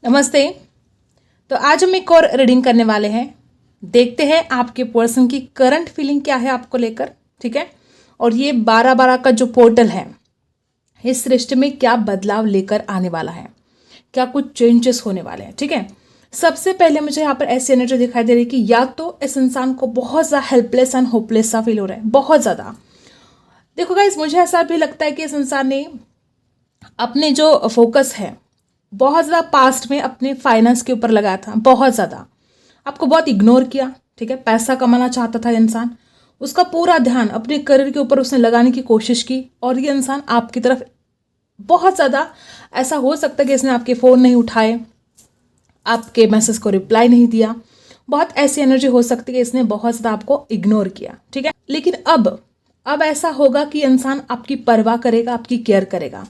नमस्ते। तो आज हम एक और रीडिंग करने वाले हैं। देखते हैं आपके पर्सन की करंट फीलिंग क्या है आपको लेकर, ठीक है। और ये 12-12 का जो पोर्टल है, इस रिश्ते में क्या बदलाव लेकर आने वाला है, क्या कुछ चेंजेस होने वाले हैं, ठीक है। सबसे पहले मुझे यहाँ पर ऐसी एनर्जी दिखाई दे रही है कि या तो इस इंसान को बहुत ज़्यादा हेल्पलेस एंड होपलेस सा फील हो रहा है, बहुत ज़्यादा। देखो गाइस, मुझे ऐसा भी लगता है कि इस इंसान ने अपने जो फोकस है बहुत ज़्यादा पास्ट में अपने फाइनेंस के ऊपर लगाया था, बहुत ज़्यादा आपको बहुत इग्नोर किया, ठीक है। पैसा कमाना चाहता था इंसान, उसका पूरा ध्यान अपने करियर के ऊपर उसने लगाने की कोशिश की, और ये इंसान आपकी तरफ बहुत ज़्यादा, ऐसा हो सकता है कि इसने आपके फ़ोन नहीं उठाए, आपके मैसेज को रिप्लाई नहीं दिया, बहुत ऐसी एनर्जी हो सकती है कि इसने बहुत ज़्यादा आपको इग्नोर किया, ठीक है। लेकिन अब ऐसा होगा कि इंसान आपकी परवाह करेगा, आपकी केयर करेगा,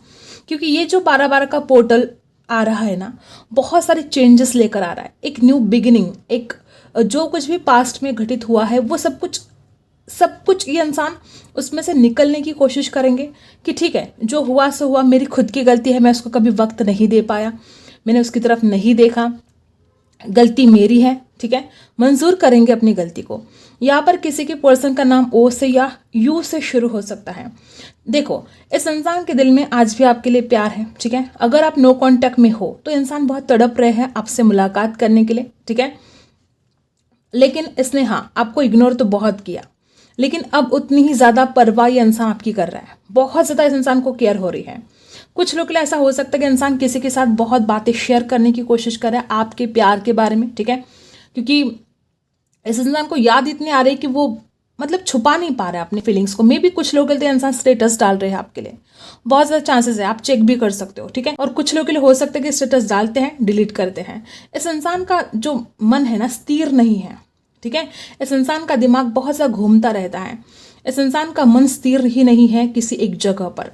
क्योंकि ये जो 12-12 का पोर्टल आ रहा है ना, बहुत सारे चेंजेस लेकर आ रहा है। एक न्यू बिगिनिंग, एक जो कुछ भी पास्ट में घटित हुआ है वो सब कुछ ये इंसान उसमें से निकलने की कोशिश करेंगे कि ठीक है, जो हुआ सो हुआ, मेरी खुद की गलती है, मैं उसको कभी वक्त नहीं दे पाया, मैंने उसकी तरफ नहीं देखा, गलती मेरी है, ठीक है। मंजूर करेंगे अपनी गलती को। यहाँ पर किसी के पर्सन का नाम ओ से या यू से शुरू हो सकता है। देखो, इस इंसान के दिल में आज भी आपके लिए प्यार है, ठीक है। अगर आप नो कांटेक्ट में हो तो इंसान बहुत तड़प रहे हैं आपसे मुलाकात करने के लिए, ठीक है। लेकिन इसने आपको इग्नोर तो बहुत किया, लेकिन अब उतनी ही ज़्यादा परवाह ये इंसान आपकी कर रहा है, बहुत ज़्यादा इस इंसान को केयर हो रही है। कुछ लोग के लिए ऐसा हो सकता है कि इंसान किसी के साथ बहुत बातें शेयर करने की कोशिश कर रहा है आपके प्यार के बारे में, ठीक है, क्योंकि इस इंसान को याद इतनी आ रही है कि वो मतलब छुपा नहीं पा रहा है अपनी फीलिंग्स को। मे भी कुछ लोग के लिए इंसान स्टेटस डाल रहे हैं आपके लिए, बहुत ज़्यादा चांसेस है, आप चेक भी कर सकते हो, ठीक है। और कुछ लोग के लिए हो सकता है कि स्टेटस डालते हैं, डिलीट करते हैं। इस इंसान का जो मन है ना, स्थिर नहीं है, ठीक है। इस इंसान का दिमाग बहुत ज़्यादा घूमता रहता है, इस इंसान का मन स्थिर ही नहीं है किसी एक जगह पर,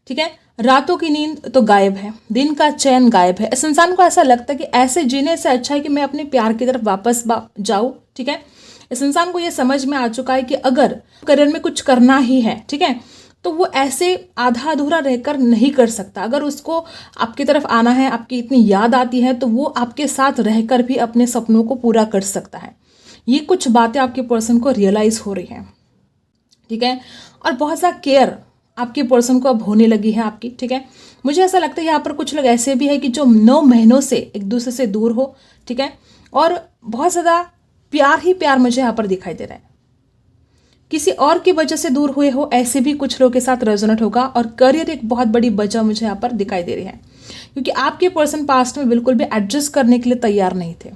ठीक है। रातों की नींद तो गायब है, दिन का चैन गायब है। इस इंसान को ऐसा लगता है कि ऐसे जीने से अच्छा है कि मैं अपने प्यार की तरफ वापस जाऊं, ठीक है। इस इंसान को यह समझ में आ चुका है कि अगर करियर में कुछ करना ही है, ठीक है, तो वो ऐसे आधा अधूरा रहकर नहीं कर सकता। अगर उसको आपकी तरफ आना है, आपकी इतनी याद आती है, तो वो आपके साथ रहकर भी अपने सपनों को पूरा कर सकता है। ये कुछ बातें आपके पर्सन को रियलाइज हो रही हैं, ठीक है। और बहुत ज़्यादा केयर आपके पर्सन को अब होने लगी है आपकी, ठीक है। मुझे ऐसा लगता है यहाँ पर कुछ लोग ऐसे भी है कि जो 9 महीनों से एक दूसरे से दूर हो, ठीक है, और बहुत ज़्यादा प्यार ही प्यार मुझे यहाँ पर दिखाई दे रहा है। किसी और की वजह से दूर हुए हो, ऐसे भी कुछ लोगों के साथ रेजोनेट होगा। और करियर एक बहुत बड़ी वजह मुझे यहाँ पर दिखाई दे रही है, क्योंकि आपके पर्सन पास्ट में बिल्कुल भी एडजस्ट करने के लिए तैयार नहीं थे,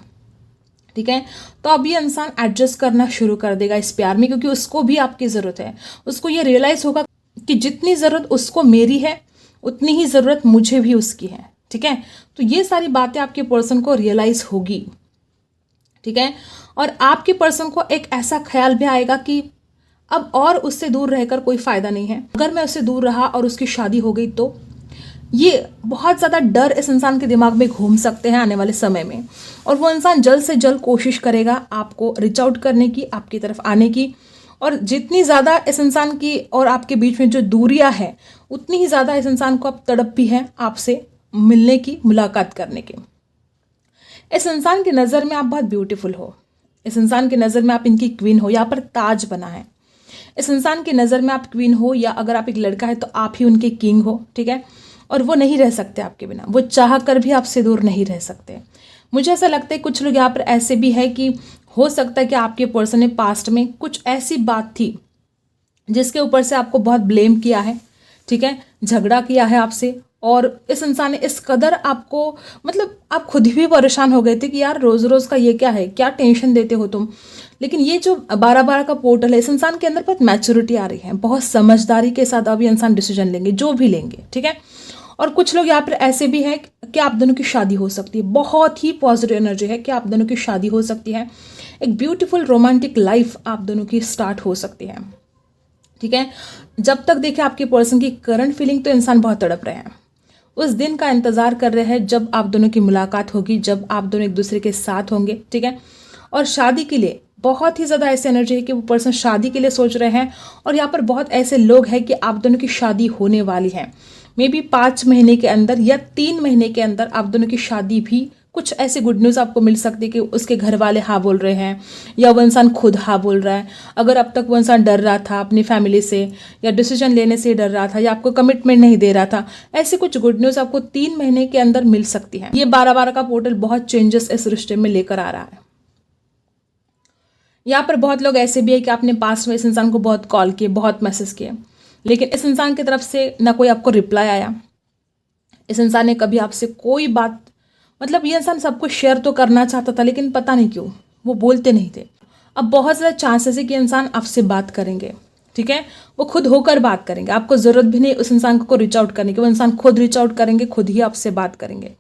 ठीक है। तो अब ये इंसान एडजस्ट करना शुरू कर देगा इस प्यार में, क्योंकि उसको भी आपकी ज़रूरत है। उसको ये रियलाइज़ होगा कि जितनी ज़रूरत उसको मेरी है, उतनी ही ज़रूरत मुझे भी उसकी है, ठीक है। तो ये सारी बातें आपके पर्सन को रियलाइज़ होगी, ठीक है। और आपके पर्सन को एक ऐसा ख्याल भी आएगा कि अब और उससे दूर रहकर कोई फ़ायदा नहीं है। अगर मैं उससे दूर रहा और उसकी शादी हो गई तो ये बहुत ज़्यादा डर इस इंसान के दिमाग में घूम सकते हैं आने वाले समय में। और वो इंसान जल्द से जल्द कोशिश करेगा आपको रीच आउट करने की, आपकी तरफ आने की। और जितनी ज़्यादा इस इंसान की और आपके बीच में जो दूरियां है, उतनी ही ज़्यादा इस इंसान को अब तड़प भी है आपसे मिलने की, मुलाकात करने की। इस इंसान की नज़र में आप बहुत ब्यूटीफुल हो, इस इंसान की नज़र में आप इनकी क्वीन हो। यहाँ पर ताज बना है, इस इंसान की नज़र में आप क्वीन हो, या अगर आप एक लड़का है तो आप ही उनके किंग हो, ठीक है। और वो नहीं रह सकते आपके बिना, वो चाह कर भी आपसे दूर नहीं रह सकते। मुझे ऐसा लगता है कुछ लोग यहाँ पर ऐसे भी है कि हो सकता है कि आपके पर्सन ने पास्ट में कुछ ऐसी बात थी जिसके ऊपर से आपको बहुत ब्लेम किया है, ठीक है, झगड़ा किया है आपसे। और इस इंसान ने इस कदर आपको, मतलब आप खुद भी परेशान हो गए थे कि यार रोज़ रोज़ का ये क्या है, क्या टेंशन देते हो तुम। लेकिन ये जो 12-12 का पोर्टल है, इस इंसान के अंदर बहुत मैच्योरिटी आ रही है, बहुत समझदारी के साथ अब ये इंसान डिसीजन लेंगे, जो भी लेंगे, ठीक है। और कुछ लोग यहाँ पर ऐसे भी हैं कि आप दोनों की शादी हो सकती है, बहुत ही पॉजिटिव एनर्जी है कि आप दोनों की शादी हो सकती है, एक ब्यूटीफुल रोमांटिक लाइफ आप दोनों की स्टार्ट हो सकती है, ठीक है। जब तक देखे आपके पर्सन की करंट फीलिंग, तो इंसान बहुत तड़प रहे हैं, उस दिन का इंतजार कर रहे हैं जब आप दोनों की मुलाकात होगी, जब आप दोनों एक दूसरे के साथ होंगे, ठीक है। और शादी के लिए बहुत ही ज़्यादा ऐसी एनर्जी है कि वो पर्सन शादी के लिए सोच रहे हैं। और यहाँ पर बहुत ऐसे लोग हैं कि आप दोनों की शादी होने वाली है। मे बी 5 महीने के अंदर या 3 महीने के अंदर आप दोनों की शादी भी, कुछ ऐसी गुड न्यूज़ आपको मिल सकती है कि उसके घर वाले हाँ बोल रहे हैं या वो इंसान खुद हाँ बोल रहा है। अगर अब तक वो इंसान डर रहा था अपनी फैमिली से या डिसीजन लेने से डर रहा था या आपको कमिटमेंट नहीं दे रहा था, ऐसी कुछ गुड न्यूज़ आपको 3 महीने के अंदर मिल सकती है। ये 12-12 का पोर्टल बहुत चेंजेस इस रिश्ते में लेकर आ रहा है। यहाँ पर बहुत लोग ऐसे भी है कि आपने पास्ट में इस इंसान को बहुत कॉल किए, बहुत मैसेज किए, लेकिन इस इंसान की तरफ से ना कोई आपको रिप्लाई आया। इस इंसान ने कभी आपसे कोई बात, मतलब ये इंसान सब कुछ शेयर तो करना चाहता था लेकिन पता नहीं क्यों वो बोलते नहीं थे। अब बहुत ज़्यादा चांसेस है कि इंसान आपसे बात करेंगे, ठीक है, वो खुद होकर बात करेंगे। आपको ज़रूरत भी नहीं उस इंसान को रीच आउट करने की, वो इंसान खुद रीच आउट करेंगे, खुद ही आपसे बात करेंगे,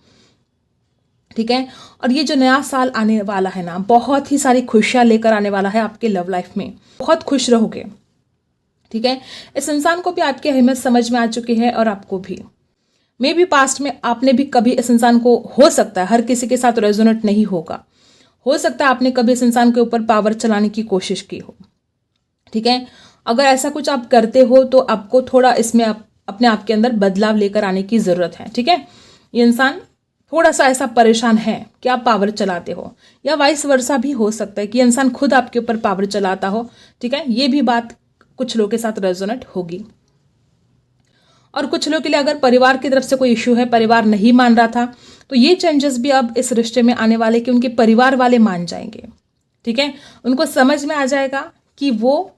ठीक है। और ये जो नया साल आने वाला है ना, बहुत ही सारी खुशियाँ लेकर आने वाला है आपके लव लाइफ में। बहुत खुश रहोगे, ठीक है। इस इंसान को भी आपकी अहमियत समझ में आ चुकी है और आपको भी। मे बी पास्ट में आपने भी कभी इस इंसान को, हो सकता है हर किसी के साथ रेजोनेट नहीं होगा, हो सकता है आपने कभी इस इंसान के ऊपर पावर चलाने की कोशिश की हो, ठीक है। अगर ऐसा कुछ आप करते हो तो आपको थोड़ा इसमें अपने आप के अंदर बदलाव लेकर आने की ज़रूरत है, ठीक है। ये इंसान थोड़ा सा ऐसा परेशान है कि आप पावर चलाते हो, या वाइस वर्सा भी हो सकता है कि इंसान खुद आपके ऊपर पावर चलाता हो, ठीक है। ये भी बात कुछ लोगों के साथ रेजोनेट होगी। और कुछ लोगों के लिए अगर परिवार की तरफ से कोई इशू है, परिवार नहीं मान रहा था, तो ये चेंजेस भी अब इस रिश्ते में आने वाले कि उनके परिवार वाले मान जाएंगे, ठीक है। उनको समझ में आ जाएगा कि वो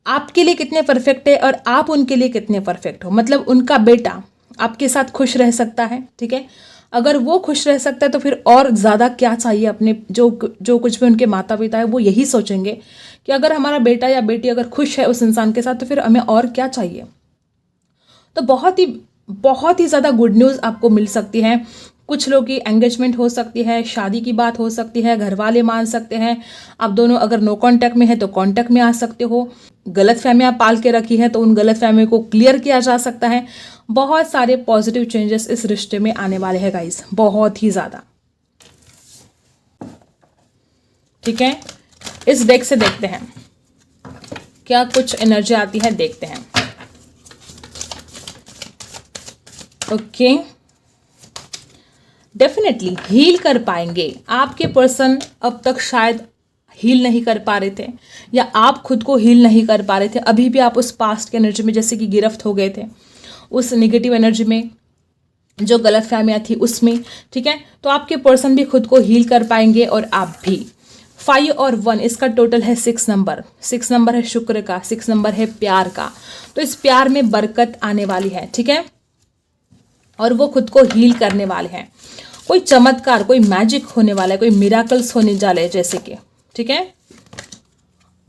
आपके लिए कितने परफेक्ट है और आप उनके लिए कितने परफेक्ट हो। मतलब उनका बेटा आपके साथ खुश रह सकता है, ठीक है। अगर वो खुश रह सकता है तो फिर और ज़्यादा क्या चाहिए। अपने जो कुछ भी उनके माता पिता है वो यही सोचेंगे कि अगर हमारा बेटा या बेटी अगर खुश है उस इंसान के साथ तो फिर हमें और क्या चाहिए। तो बहुत ही ज़्यादा गुड न्यूज़ आपको मिल सकती है। कुछ लोग की एंगेजमेंट हो सकती है, शादी की बात हो सकती है, घर वाले मान सकते हैं। आप दोनों अगर नो कांटेक्ट में है तो कांटेक्ट में आ सकते हो। गलत फहमियाँ पाल के रखी है तो उन गलत फहमियों को क्लियर किया जा सकता है। बहुत सारे पॉजिटिव चेंजेस इस रिश्ते में आने वाले हैं गाइस, बहुत ही ज़्यादा, ठीक है। इस डेक से देखते हैं क्या कुछ एनर्जी आती है, देखते हैं। ओके, डेफिनेटली हील कर पाएंगे। आपके पर्सन अब तक शायद हील नहीं कर पा रहे थे या आप खुद को हील नहीं कर पा रहे थे। अभी भी आप उस पास्ट की एनर्जी में जैसे कि गिरफ्त हो गए थे, उस नेगेटिव एनर्जी में, जो गलत फहमियाँ थी उसमें, ठीक है। तो आपके पर्सन भी खुद को हील कर पाएंगे और आप भी। 5 और 1 इसका टोटल है 6 नंबर। 6 नंबर है शुक्र का, 6 नंबर है प्यार का। तो इस प्यार में बरकत आने वाली है, ठीक है। और वो खुद को हील करने वाले हैं। कोई चमत्कार, कोई मैजिक होने वाला है, कोई मिराकल्स होने जा रहे हैं जैसे कि, ठीक है।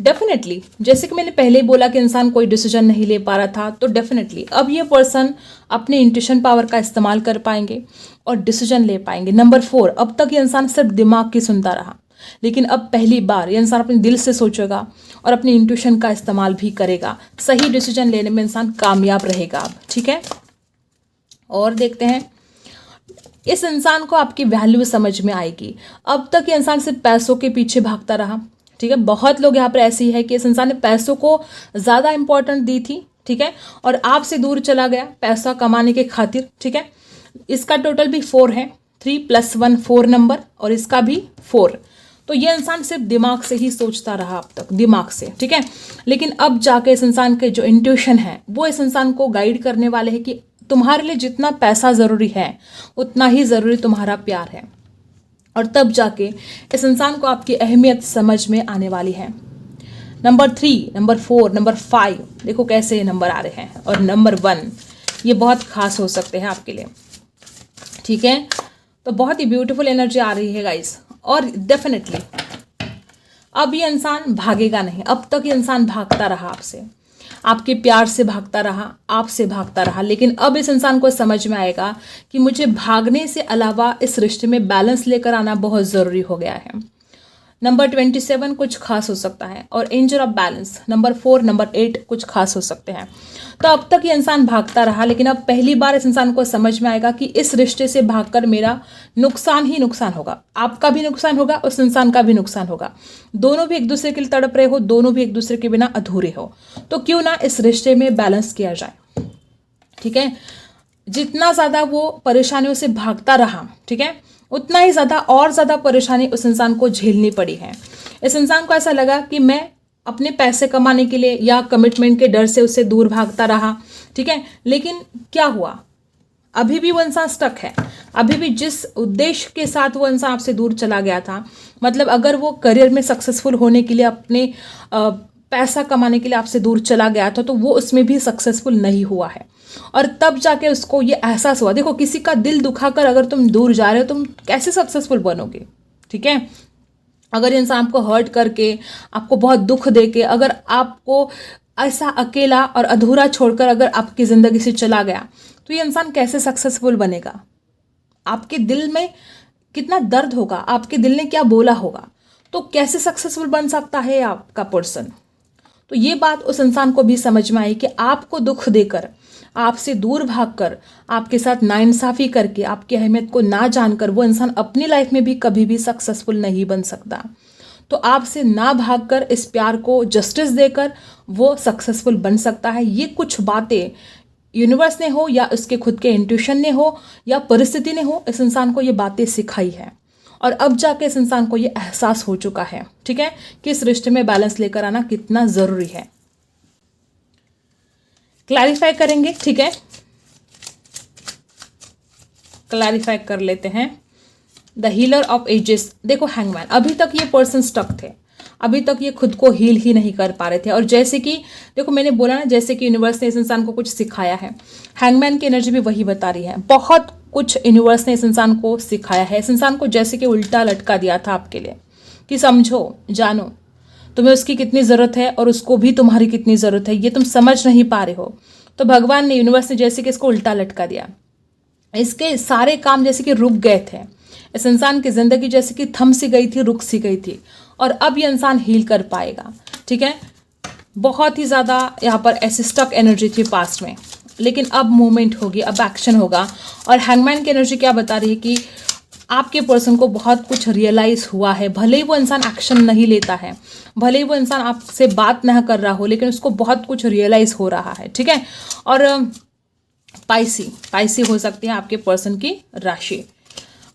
डेफिनेटली जैसे कि मैंने पहले ही बोला कि इंसान कोई डिसीजन नहीं ले पा रहा था, तो डेफिनेटली अब ये पर्सन अपने इंट्यूशन पावर का इस्तेमाल कर पाएंगे और डिसीजन ले पाएंगे। नंबर 4, अब तक ये इंसान सिर्फ दिमाग की सुनता रहा, लेकिन अब पहली बार ये इंसान अपने दिल से सोचेगा और अपनी इंट्यूशन का इस्तेमाल भी करेगा। सही डिसीजन लेने में इंसान कामयाब रहेगा अब, ठीक है। और देखते हैं, इस इंसान को आपकी वैल्यू समझ में आएगी। अब तक ये इंसान सिर्फ पैसों के पीछे भागता रहा, ठीक है। बहुत लोग यहाँ पर ऐसे ही है कि इस इंसान ने पैसों को ज़्यादा इंपॉर्टेंट दी थी, ठीक है, और आपसे दूर चला गया पैसा कमाने के खातिर, ठीक है। इसका टोटल भी 4 है, 3 + 1 4 नंबर, और इसका भी 4। तो ये इंसान सिर्फ दिमाग से ही सोचता रहा अब तक, दिमाग से, ठीक है। लेकिन अब जाके इस इंसान के जो इंट्यूशन है वो इस इंसान को गाइड करने वाले हैं कि तुम्हारे लिए जितना पैसा ज़रूरी है उतना ही ज़रूरी तुम्हारा प्यार है। और तब जाके इस इंसान को आपकी अहमियत समझ में आने वाली है। नंबर 3, नंबर 4, नंबर 5, देखो कैसे ये नंबर आ रहे हैं। और नंबर 1 ये बहुत खास हो सकते हैं आपके लिए, ठीक है। तो बहुत ही ब्यूटीफुल एनर्जी आ रही है गाइस। और डेफिनेटली अब ये इंसान भागेगा नहीं। अब तक ये इंसान भागता रहा आपसे, आपके प्यार से भागता रहा, आपसे भागता रहा, लेकिन अब इस इंसान को समझ में आएगा कि मुझे भागने से अलावा इस रिश्ते में बैलेंस लेकर आना बहुत ज़रूरी हो गया है। नंबर 27 कुछ खास हो सकता है, और angel of balance number 4, number 8 कुछ खास हो सकते हैं। तो अब तक ये इंसान भागता रहा, लेकिन अब पहली बार इस इंसान को समझ में आएगा कि इस रिश्ते से भागकर मेरा नुकसान ही नुकसान होगा। आपका भी नुकसान होगा, उस इंसान का भी नुकसान होगा। दोनों भी एक दूसरे के लिए तड़प रहे हो, दोनों भी एक दूसरे के बिना अधूरे हो। तो क्यों ना इस रिश्ते में बैलेंस किया जाए, ठीक है। जितना ज़्यादा वो परेशानियों से भागता रहा, ठीक है, उतना ही ज़्यादा और ज़्यादा परेशानी उस इंसान को झेलनी पड़ी है। इस इंसान को ऐसा लगा कि मैं अपने पैसे कमाने के लिए या कमिटमेंट के डर से उससे दूर भागता रहा, ठीक है, लेकिन क्या हुआ, अभी भी वो इंसान स्टक है। अभी भी जिस उद्देश्य के साथ वो इंसान आपसे दूर चला गया था, मतलब अगर वो करियर में सक्सेसफुल होने के लिए, अपने पैसा कमाने के लिए आपसे दूर चला गया था, तो वो उसमें भी सक्सेसफुल नहीं हुआ है। और तब जाके उसको ये एहसास हुआ। देखो, किसी का दिल दुखाकर अगर तुम दूर जा रहे हो, तुम कैसे सक्सेसफुल बनोगे, ठीक है। अगर इंसान आपको हर्ट करके, आपको बहुत दुख दे के, अगर आपको ऐसा अकेला और अधूरा छोड़कर अगर आपकी ज़िंदगी से चला गया, तो ये इंसान कैसे सक्सेसफुल बनेगा। आपके दिल में कितना दर्द होगा, आपके दिल ने क्या बोला होगा, तो कैसे सक्सेसफुल बन सकता है आपका पर्सन। तो ये बात उस इंसान को भी समझ में आई कि आपको दुख देकर, आपसे दूर भागकर, आपके साथ नाइंसाफ़ी करके, आपकी अहमियत को ना जानकर वो इंसान अपनी लाइफ में भी कभी भी सक्सेसफुल नहीं बन सकता। तो आपसे ना भागकर, इस प्यार को जस्टिस देकर वो सक्सेसफुल बन सकता है। ये कुछ बातें यूनिवर्स ने हो या उसके खुद के इंट्यूशन ने हो या परिस्थिति ने हो, इस इंसान को ये बातें सिखाई है। और अब जाके इस इंसान को ये एहसास हो चुका है, ठीक है, कि इस रिश्ते में बैलेंस लेकर आना कितना ज़रूरी है। क्लैरिफाई करेंगे, ठीक है, क्लैरिफाई कर लेते हैं। द हीलर ऑफ एजेस, देखो हैंगमैन, अभी तक ये पर्सन स्टक थे, अभी तक ये खुद को हील ही नहीं कर पा रहे थे। और जैसे कि देखो, मैंने बोला ना, जैसे कि यूनिवर्स ने इस इंसान को कुछ सिखाया है, हैंगमैन की एनर्जी भी वही बता रही है। बहुत कुछ यूनिवर्स ने इस इंसान को सिखाया है। इस इंसान को जैसे कि उल्टा लटका दिया था आपके लिए, कि समझो, जानो, तुम्हें उसकी कितनी ज़रूरत है और उसको भी तुम्हारी कितनी ज़रूरत है, ये तुम समझ नहीं पा रहे हो। तो भगवान ने, यूनिवर्स ने जैसे कि इसको उल्टा लटका दिया। इसके सारे काम जैसे कि रुक गए थे। इस इंसान की ज़िंदगी जैसे कि थम सी गई थी, रुक सी गई थी। और अब ये इंसान हील कर पाएगा, ठीक है। बहुत ही ज़्यादा यहाँ पर ऐसी स्टक एनर्जी थी पास्ट में, लेकिन अब मूवमेंट होगी, अब एक्शन होगा। और हैंगमैन की एनर्जी क्या बता रही है कि आपके पर्सन को बहुत कुछ रियलाइज़ हुआ है। भले ही वो इंसान एक्शन नहीं लेता है, भले ही वो इंसान आपसे बात ना कर रहा हो, लेकिन उसको बहुत कुछ रियलाइज़ हो रहा है, ठीक है। और पाइसी हो सकती है आपके पर्सन की राशि।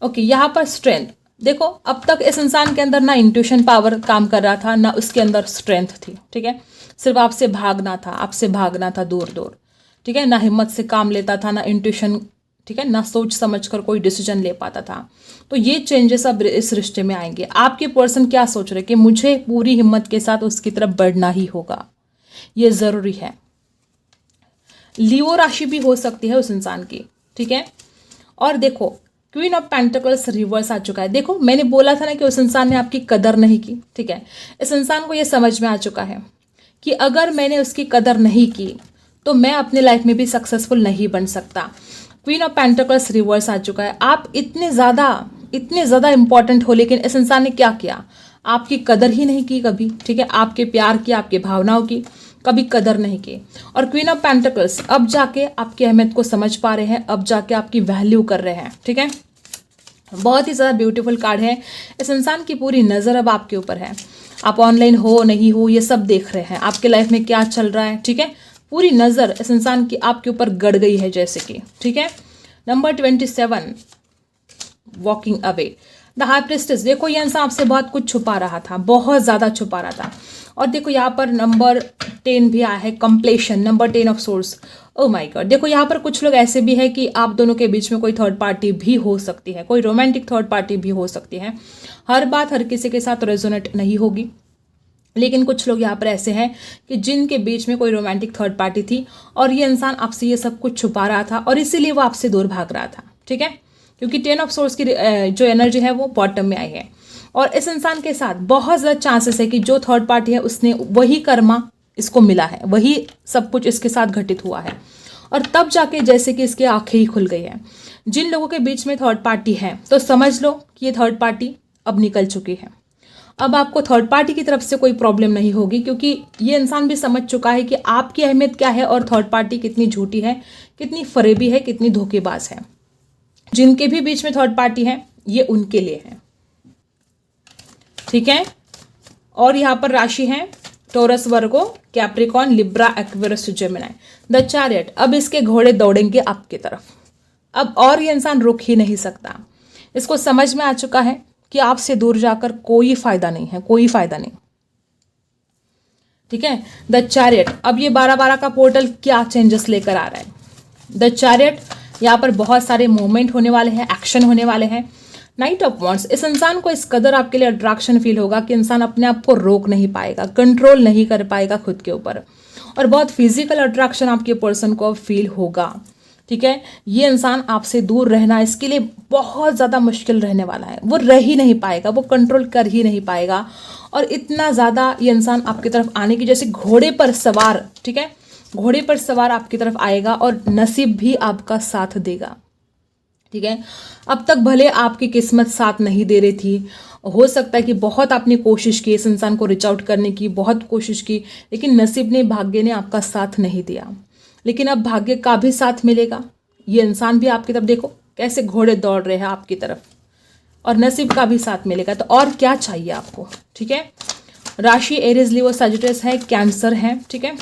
ओके, यहाँ पर स्ट्रेंथ, देखो, अब तक इस इंसान के अंदर ना इंट्यूशन पावर काम कर रहा था, ना उसके अंदर स्ट्रेंथ थी, ठीक है। सिर्फ आपसे भागना था दूर दूर, ठीक है। ना हिम्मत से काम लेता था, ना इंट्यूशन, ठीक है, ना सोच समझ कर कोई डिसीजन ले पाता था। तो ये चेंजेस अब इस रिश्ते में आएंगे। आपके पर्सन क्या सोच रहे कि मुझे पूरी हिम्मत के साथ उसकी तरफ बढ़ना ही होगा, ये ज़रूरी है। लियो राशि भी हो सकती है उस इंसान की, ठीक है। और देखो, क्वीन ऑफ पेंटिकल्स रिवर्स आ चुका है। देखो, मैंने बोला था ना कि उस इंसान ने आपकी कदर नहीं की, ठीक है। इस इंसान को ये समझ में आ चुका है कि अगर मैंने उसकी कदर नहीं की तो मैं अपनी लाइफ में भी सक्सेसफुल नहीं बन सकता। क्वीन ऑफ पेंटिकल्स रिवर्स आ चुका है। आप इतने ज़्यादा इंपॉर्टेंट हो, लेकिन इस इंसान ने क्या किया, आपकी कदर ही नहीं की कभी, ठीक है। आपके प्यार की, आपके भावनाओं की कभी कदर नहीं की। और क्वीन ऑफ पेंटिकल्स अब जाके आपकी अहमियत को समझ पा रहे हैं, अब जाके आपकी वैल्यू कर रहे हैं, ठीक है। बहुत ही ज़्यादा ब्यूटीफुल कार्ड है। इस इंसान की पूरी नज़र अब आपके ऊपर है। आप ऑनलाइन हो नहीं हो, ये सब देख रहे हैं, आपके लाइफ में क्या चल रहा है, ठीक है। पूरी नज़र इस इंसान की आपके ऊपर गड़ गई है जैसे कि, ठीक है। Number 27, walking away, the high priestess, देखो ये इंसान आपसे बहुत कुछ छुपा रहा था, बहुत ज़्यादा छुपा रहा था। और देखो यहाँ पर नंबर 10 भी आया है, completion, number 10 of source. Oh my god, देखो यहाँ पर कुछ लोग ऐसे भी है कि आप दोनों के बीच में कोई थर्ड पार्टी भी हो सकती है, कोई रोमांटिक थर्ड पार्टी भी हो सकती है। हर बात हर किसी के साथ रेजोनेट नहीं होगी, लेकिन कुछ लोग यहाँ पर ऐसे हैं कि जिनके बीच में कोई रोमांटिक थर्ड पार्टी थी और ये इंसान आपसे ये सब कुछ छुपा रहा था और इसीलिए वो आपसे दूर भाग रहा था, ठीक है। क्योंकि 10 ऑफ सोर्स की जो एनर्जी है वो बॉटम में आई है। और इस इंसान के साथ बहुत ज़्यादा चांसेस है कि जो थर्ड पार्टी है उसने वही कर्मा इसको मिला है, वही सब कुछ इसके साथ घटित हुआ है। और तब जाके जैसे कि इसकी आंखें ही खुल गई है। जिन लोगों के बीच में थर्ड पार्टी है तो समझ लो कि ये थर्ड पार्टी अब निकल चुकी है। अब आपको थर्ड पार्टी की तरफ से कोई प्रॉब्लम नहीं होगी, क्योंकि ये इंसान भी समझ चुका है कि आपकी अहमियत क्या है और थर्ड पार्टी कितनी झूठी है, कितनी फरेबी है, कितनी धोखेबाज है। जिनके भी बीच में थर्ड पार्टी है ये उनके लिए है, ठीक है। और यहाँ पर राशि है Taurus, Virgo, Capricorn, Libra, Aquarius, Gemini, the Chariot. अब इसके घोड़े दौड़ेंगे आपकी तरफ, अब और ये इंसान रुक ही नहीं सकता। इसको समझ में आ चुका है कि आपसे दूर जाकर कोई फायदा नहीं है, कोई फायदा नहीं। ठीक है। द चैरियट, अब ये 12-12 का पोर्टल क्या चेंजेस लेकर आ रहा है? द चैरियट, यहाँ पर बहुत सारे मूवमेंट होने वाले हैं, एक्शन होने वाले हैं। नाइट ऑफ वॉन्ड्स, इस इंसान को इस कदर आपके लिए अट्रैक्शन फील होगा कि इंसान अपने आप को रोक नहीं पाएगा, कंट्रोल नहीं कर पाएगा खुद के ऊपर, और बहुत फिजिकल अट्रैक्शन आपके पर्सन को फील होगा। ठीक है। ये इंसान आपसे दूर रहना इसके लिए बहुत ज़्यादा मुश्किल रहने वाला है, वो रह ही नहीं पाएगा, वो कंट्रोल कर ही नहीं पाएगा, और इतना ज़्यादा ये इंसान आपकी तरफ आने की, जैसे घोड़े पर सवार, ठीक है, घोड़े पर सवार आपकी तरफ आएगा और नसीब भी आपका साथ देगा। ठीक है। अब तक भले आपकी किस्मत साथ नहीं दे रही थी, हो सकता है कि बहुत आपने कोशिश की इस इंसान को रीच आउट करने की, बहुत कोशिश की, लेकिन नसीब ने, भाग्य ने आपका साथ नहीं दिया। लेकिन अब भाग्य का भी साथ मिलेगा, ये इंसान भी आपकी तरफ, देखो कैसे घोड़े दौड़ रहे हैं आपकी तरफ, और नसीब का भी साथ मिलेगा। तो और क्या चाहिए आपको? ठीक है। राशि एरीज, लियो, सजिटेरियस है, कैंसर है। ठीक है।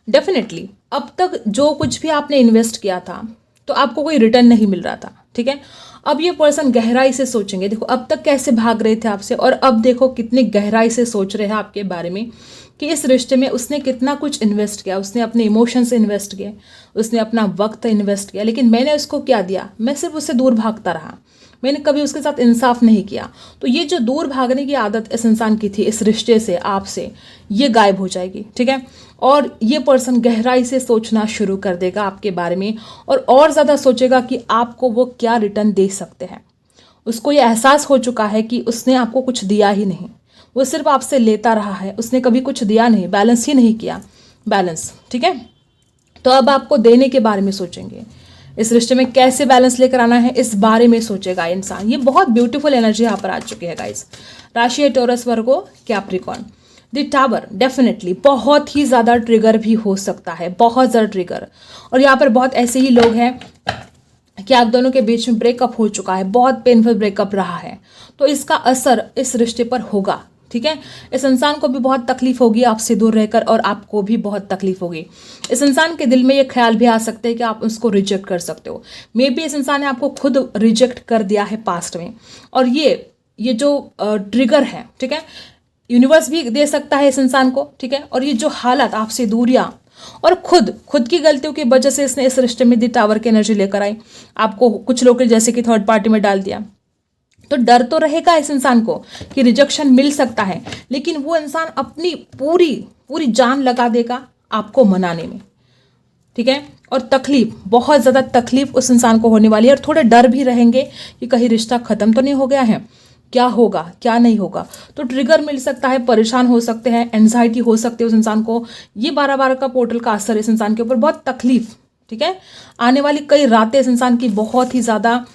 डेफिनेटली अब तक जो कुछ भी आपने इन्वेस्ट किया था तो आपको कोई रिटर्न नहीं मिल रहा था। ठीक है। अब ये पर्सन गहराई से सोचेंगे, देखो अब तक कैसे भाग रहे थे आपसे, और अब देखो कितनी गहराई से सोच रहे हैं आपके बारे में कि इस रिश्ते में उसने कितना कुछ इन्वेस्ट किया, उसने अपने इमोशंस इन्वेस्ट किए, उसने अपना वक्त इन्वेस्ट किया, लेकिन मैंने उसको क्या दिया? मैं सिर्फ उससे दूर भागता रहा, मैंने कभी उसके साथ इंसाफ नहीं किया। तो ये जो दूर भागने की आदत इस इंसान की थी इस रिश्ते से, आपसे, ये गायब हो जाएगी। ठीक है। और ये पर्सन गहराई से सोचना शुरू कर देगा आपके बारे में, और ज़्यादा सोचेगा कि आपको वो क्या रिटर्न दे सकते हैं। उसको ये एहसास हो चुका है कि उसने आपको कुछ दिया ही नहीं, वो सिर्फ आपसे लेता रहा है, उसने कभी कुछ दिया नहीं, बैलेंस ही नहीं किया, बैलेंस। ठीक है। तो अब आपको देने के बारे में सोचेंगे, इस रिश्ते में कैसे बैलेंस लेकर आना है इस बारे में सोचेगा इंसान। ये बहुत ब्यूटीफुल एनर्जी यहाँ पर आ चुकी है गाइस। राशि है taurus, Virgo, Capricorn. The tower, definitely बहुत ही ज़्यादा ट्रिगर भी हो सकता है, बहुत ज़्यादा ट्रिगर। और यहाँ पर बहुत ऐसे ही लोग हैं कि आप दोनों के बीच में ब्रेकअप हो चुका है, बहुत पेनफुल ब्रेकअप रहा है, तो इसका असर इस रिश्ते पर होगा। ठीक है। इस इंसान को भी बहुत तकलीफ होगी आपसे दूर रहकर, और आपको भी बहुत तकलीफ होगी। इस इंसान के दिल में ये ख्याल भी आ सकते हैं कि आप उसको रिजेक्ट कर सकते हो। मे बी इस इंसान ने आपको खुद रिजेक्ट कर दिया है पास्ट में, और ये जो ट्रिगर है, ठीक है, यूनिवर्स भी दे सकता है इस इंसान को। ठीक है। और ये जो हालत, आपसे दूरियां, और खुद की गलतियों की वजह से इसने इस रिश्ते में दी टावर की एनर्जी लेकर आई, आपको कुछ लोग जैसे कि थर्ड पार्टी में डाल दिया। तो डर तो रहेगा इस इंसान को कि रिजेक्शन मिल सकता है, लेकिन वो इंसान अपनी पूरी जान लगा देगा आपको मनाने में। ठीक है। और तकलीफ, बहुत ज़्यादा तकलीफ उस इंसान को होने वाली है, और थोड़े डर भी रहेंगे कि कहीं रिश्ता ख़त्म तो नहीं हो गया है, क्या होगा क्या नहीं होगा। तो ट्रिगर मिल सकता है, परेशान हो सकते हैं, एंजाइटी हो सकती है उस इंसान को। ये 12-12 का पोर्टल का असर इस इंसान के ऊपर, बहुत तकलीफ। ठीक है। आने वाली कई रातें इस इंसान की बहुत ही ज़्यादा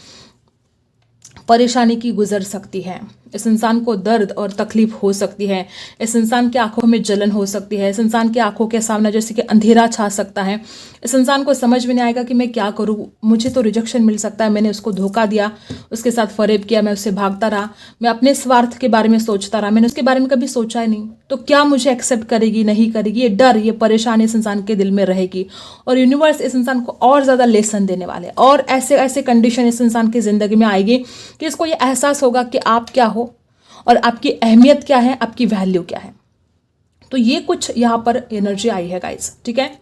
परेशानी की गुजर सकती है। इस इंसान को दर्द और तकलीफ हो सकती है, इस इंसान की आंखों में जलन हो सकती है, इस इंसान की आंखों के सामने जैसे कि अंधेरा छा सकता है। इस इंसान को समझ में नहीं आएगा कि मैं क्या करूं, मुझे तो रिजेक्शन मिल सकता है, मैंने उसको धोखा दिया, उसके साथ फरेब किया, मैं उससे भागता रहा, मैं अपने स्वार्थ के बारे में सोचता रहा, मैंने उसके बारे में कभी सोचा ही नहीं, तो क्या मुझे एक्सेप्ट करेगी नहीं करेगी, ये डर, ये परेशानी इस इंसान के दिल में रहेगी। और यूनिवर्स इस इंसान को और ज़्यादा लेसन देने वाले, और ऐसे ऐसे कंडीशन इस इंसान की ज़िंदगी में आएगी कि इसको ये एहसास होगा कि आप क्या हो और आपकी अहमियत क्या है, आपकी वैल्यू क्या है। तो ये कुछ यहाँ पर एनर्जी आई है गाइस। ठीक है।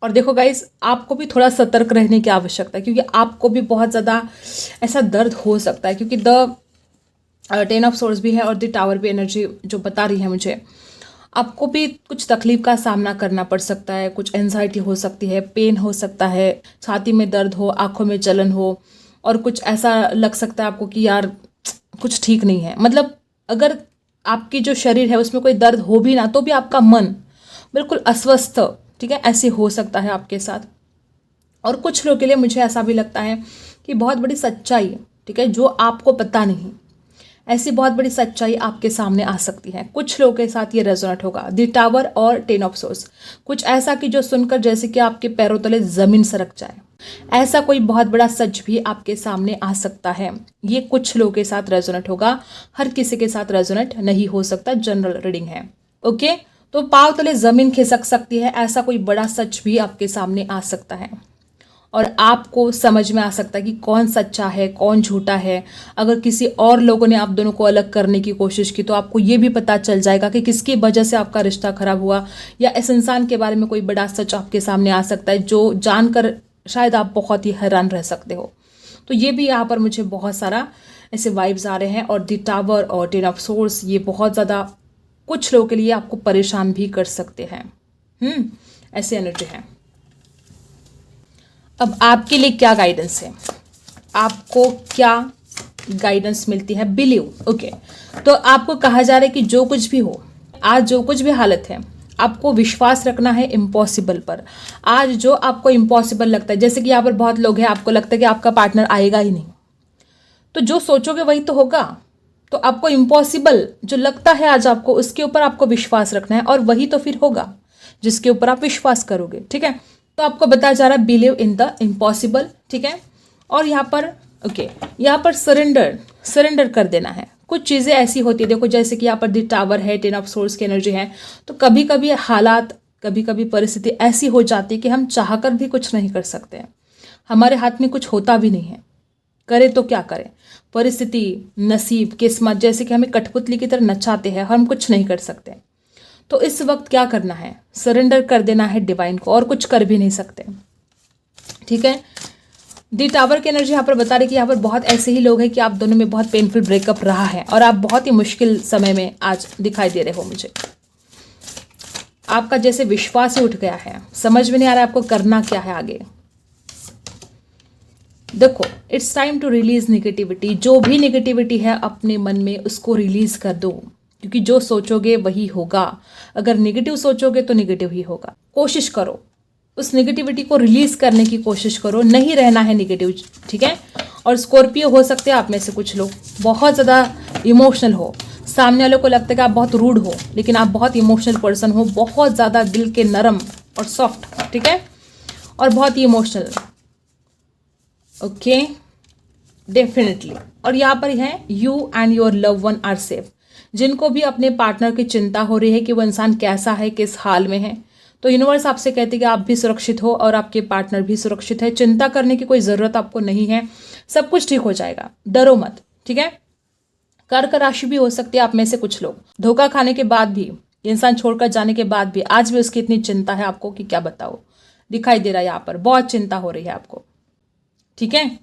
और देखो गाइस, आपको भी थोड़ा सतर्क रहने की आवश्यकता है, क्योंकि आपको भी बहुत ज़्यादा ऐसा दर्द हो सकता है, क्योंकि द 10 ऑफ सोर्स भी है और द टावर भी एनर्जी जो बता रही है मुझे। आपको भी कुछ तकलीफ का सामना करना पड़ सकता है, कुछ एंजाइटी हो सकती है, पेन हो सकता है, छाती में दर्द हो, आंखों में जलन हो, और कुछ ऐसा लग सकता है आपको कि यार कुछ ठीक नहीं है। मतलब अगर आपकी जो शरीर है उसमें कोई दर्द हो भी ना, तो भी आपका मन बिल्कुल अस्वस्थ, ठीक है, ऐसे हो सकता है आपके साथ। और कुछ लोगों के लिए मुझे ऐसा भी लगता है कि बहुत बड़ी सच्चाई, ठीक है, जो आपको पता नहीं, ऐसी बहुत बड़ी सच्चाई आपके सामने आ सकती है। कुछ लोगों के साथ ये रेजोनेट होगा, द टावर और 10 ऑफ सोर्स, कुछ ऐसा कि जो सुनकर जैसे कि आपके पैरों तले जमीन सरक जाए, ऐसा कोई बहुत बड़ा सच भी आपके सामने आ सकता है। ये कुछ लोगों के साथ रेजोनेट होगा, हर किसी के साथ रेजोनेट नहीं हो सकता, जनरल रीडिंग है। ओके, तो पाँव तले जमीन खिसक सकती है, ऐसा कोई बड़ा सच भी आपके सामने आ सकता है और आपको समझ में आ सकता है कि कौन सच्चा है कौन झूठा है। अगर किसी और लोगों ने आप दोनों को अलग करने की कोशिश की तो आपको ये भी पता चल जाएगा कि किसकी वजह से आपका रिश्ता खराब हुआ, या इस इंसान के बारे में कोई बड़ा सच आपके सामने आ सकता है जो जानकर शायद आप बहुत ही हैरान रह सकते हो। तो ये भी यहाँ पर मुझे बहुत सारा ऐसे वाइब्स आ रहे हैं। और द टावर और 10 ऑफ सोर्स ये बहुत ज़्यादा कुछ लोगों के लिए आपको परेशान भी कर सकते हैं। ऐसी एनर्जी है। अब आपके लिए क्या गाइडेंस है, आपको क्या गाइडेंस मिलती है? बिलीव। ओके, तो आपको कहा जा रहा है कि जो कुछ भी हो आज, जो कुछ भी हालत है, आपको विश्वास रखना है इम्पॉसिबल पर। आज जो आपको इम्पॉसिबल लगता है, जैसे कि यहाँ पर बहुत लोग हैं आपको लगता है कि आपका पार्टनर आएगा ही नहीं, तो जो सोचोगे वही तो होगा। तो आपको इम्पॉसिबल जो लगता है आज आपको, उसके ऊपर आपको विश्वास रखना है और वही तो फिर होगा जिसके ऊपर आप विश्वास करोगे। ठीक है, तो आपको बताया जा रहा है बिलीव इन द इम्पॉसिबल। ठीक है, और यहाँ पर यहाँ पर सरेंडर कर देना है। कुछ चीज़ें ऐसी होती है, देखो जैसे कि यहाँ पर द टावर है, 10 ऑफ सोर्स की एनर्जी है, तो कभी कभी हालात, कभी कभी परिस्थिति ऐसी हो जाती है कि हम चाहकर भी कुछ नहीं कर सकते हैं, हमारे हाथ में कुछ होता भी नहीं है, करे तो क्या करें। परिस्थिति, नसीब, किस्मत जैसे कि हमें कठपुतली की तरह नचाते हैं, हम कुछ नहीं कर सकते। तो इस वक्त क्या करना है? सरेंडर कर देना है डिवाइन को, और कुछ कर भी नहीं सकते। ठीक है, दी टावर की एनर्जी यहाँ पर बता रही कि यहाँ पर बहुत ऐसे ही लोग हैं कि आप दोनों में बहुत पेनफुल ब्रेकअप रहा है और आप बहुत ही मुश्किल समय में आज दिखाई दे रहे हो मुझे। आपका जैसे विश्वास ही उठ गया है, समझ में नहीं आ रहा है आपको करना क्या है आगे। देखो, it's time to release negativity. जो भी नेगेटिविटी है अपने मन में उसको रिलीज कर दो, क्योंकि जो सोचोगे वही होगा। अगर नेगेटिव सोचोगे तो नेगेटिव ही होगा। कोशिश करो उस नेगेटिविटी को रिलीज करने की कोशिश करो, नहीं रहना है नेगेटिव। ठीक है, और स्कॉर्पियो हो सकते हैं आप में से कुछ लोग बहुत ज़्यादा इमोशनल हो, सामने वालों को लगता है कि आप बहुत रूड हो, लेकिन आप बहुत इमोशनल पर्सन हो, बहुत ज़्यादा दिल के नरम और सॉफ्ट। ठीक है, और बहुत ही इमोशनल। Okay, definitely. और यहाँ पर है you and your love one are safe. जिनको भी अपने पार्टनर की चिंता हो रही है कि वो इंसान कैसा है, किस हाल में है, तो यूनिवर्स आपसे कहती है कि आप भी सुरक्षित हो और आपके पार्टनर भी सुरक्षित है। चिंता करने की कोई ज़रूरत आपको नहीं है, सब कुछ ठीक हो जाएगा, डरो मत। ठीक है, कर्क राशि भी हो सकती है आप में से कुछ लोग, धोखा खाने के बाद भी, इंसान छोड़कर जाने के बाद भी आज भी उसकी इतनी चिंता है आपको कि क्या बताओ। दिखाई दे रहा है यहाँ पर बहुत चिंता हो रही है आपको। ठीक है,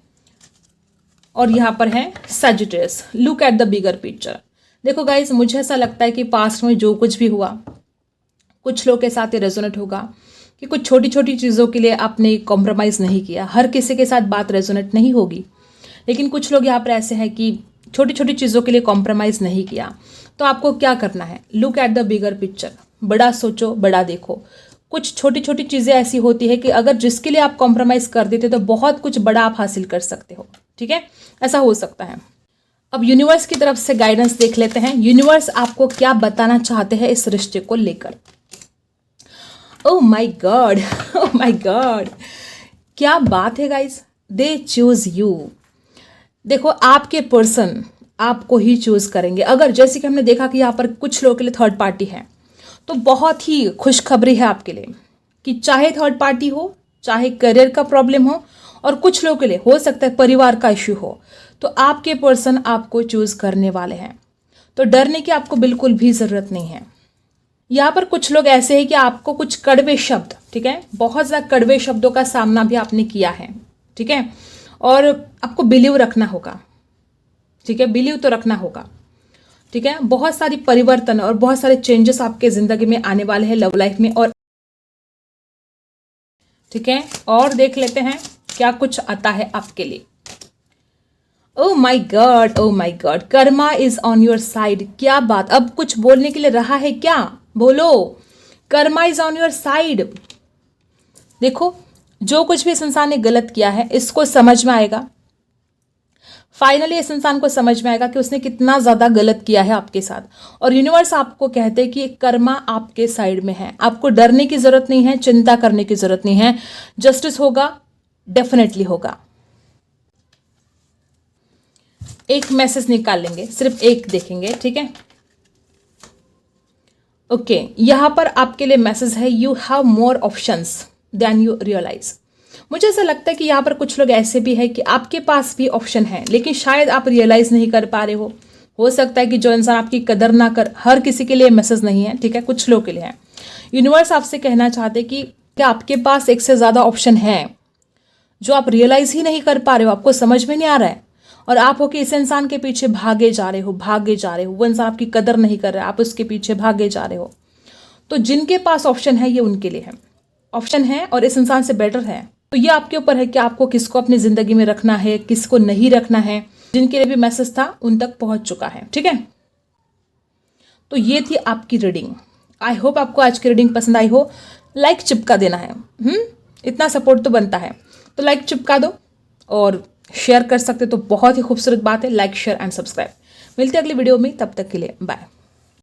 और यहाँ पर है Sagittarius, look at the bigger picture. देखो गाइज, मुझे ऐसा लगता है कि पास्ट में जो कुछ भी हुआ कुछ लोग के साथ ये रेजोनेट होगा कि कुछ छोटी छोटी चीज़ों के लिए आपने कॉम्प्रोमाइज़ नहीं किया। हर किसी के साथ बात रेजोनेट नहीं होगी, लेकिन कुछ लोग यहाँ पर ऐसे हैं कि छोटी छोटी चीज़ों के लिए कॉम्प्रोमाइज़ नहीं किया। तो आपको क्या करना है? Look at the bigger picture, बड़ा सोचो, बड़ा देखो। कुछ छोटी छोटी चीज़ें ऐसी होती है कि अगर जिसके लिए आप कॉम्प्रोमाइज़ कर देते तो बहुत कुछ बड़ा आप हासिल कर सकते हो। ठीक है, ऐसा हो सकता है। अब यूनिवर्स की तरफ से गाइडेंस देख लेते हैं, यूनिवर्स आपको क्या बताना चाहते हैं इस रिश्ते को लेकर। Oh my God, oh my God, क्या बात है गाइस, दे चूज यू। देखो, आपके पर्सन आपको ही चूज करेंगे। अगर जैसे कि हमने देखा कि यहाँ पर कुछ लोगों के लिए थर्ड पार्टी है, तो बहुत ही खुशखबरी है आपके लिए कि चाहे थर्ड पार्टी हो, चाहे करियर का प्रॉब्लम हो, और कुछ लोगों के लिए हो सकता है परिवार का इश्यू हो, तो आपके पर्सन आपको चूज करने वाले हैं। तो डरने की आपको बिल्कुल भी ज़रूरत नहीं है। यहाँ पर कुछ लोग ऐसे हैं कि आपको कुछ कड़वे शब्द, ठीक है, बहुत ज़्यादा कड़वे शब्दों का सामना भी आपने किया है। ठीक है, और आपको बिलीव रखना होगा। ठीक है, बिलीव तो रखना होगा। ठीक है, बहुत सारी परिवर्तन और बहुत सारे चेंजेस आपके ज़िंदगी में आने वाले हैं, लव लाइफ में। और ठीक है, और देख लेते हैं क्या कुछ आता है आपके लिए। Oh my God, oh my God, Karma is on your side. क्या बात, अब कुछ बोलने के लिए रहा है क्या? बोलो, Karma is on your side. देखो, जो कुछ भी इस इंसान ने गलत किया है इसको समझ में आएगा। फाइनली इस इंसान को समझ में आएगा कि उसने कितना ज़्यादा गलत किया है आपके साथ, और यूनिवर्स आपको कहते हैं कि कर्मा आपके साइड में है। आपको डरने की ज़रूरत नहीं है, चिंता करने की ज़रूरत नहीं है। जस्टिस होगा, डेफिनेटली होगा। एक मैसेज निकाल लेंगे, सिर्फ एक देखेंगे। ठीक है, ओके, यहाँ पर आपके लिए मैसेज है, you have more options than you realise. मुझे ऐसा लगता है कि यहाँ पर कुछ लोग ऐसे भी है कि आपके पास भी ऑप्शन है, लेकिन शायद आप रियलाइज नहीं कर पा रहे हो सकता है कि जो इंसान आपकी कदर ना कर, हर किसी के लिए मैसेज नहीं है, ठीक है, कुछ लोगों के लिए है। यूनिवर्स आपसे कहना चाहते कि क्या आपके पास एक से ज़्यादा ऑप्शन है जो आप रियलाइज ही नहीं कर पा रहे हो, आपको समझ में नहीं आ रहा है, और आप हो कि इस इंसान के पीछे भागे जा रहे हो, वो इंसान आपकी कदर नहीं कर रहा है, आप उसके पीछे भागे जा रहे हो। तो जिनके पास ऑप्शन है ये उनके लिए है, ऑप्शन है और इस इंसान से बेटर है। तो ये आपके ऊपर है कि आपको किसको अपनी जिंदगी में रखना है, किसको नहीं रखना है। जिनके लिए भी मैसेज था उन तक पहुंच चुका है, ठीक है। तो ये थी आपकी रीडिंग। आई होप आपको आज की रीडिंग पसंद आई हो। लाइक चिपका देना है, इतना सपोर्ट तो बनता है, तो लाइक चिपका दो और शेयर कर सकते तो बहुत ही खूबसूरत बात है। Like share and subscribe. मिलते हैं अगली वीडियो में, तब तक के लिए बाय।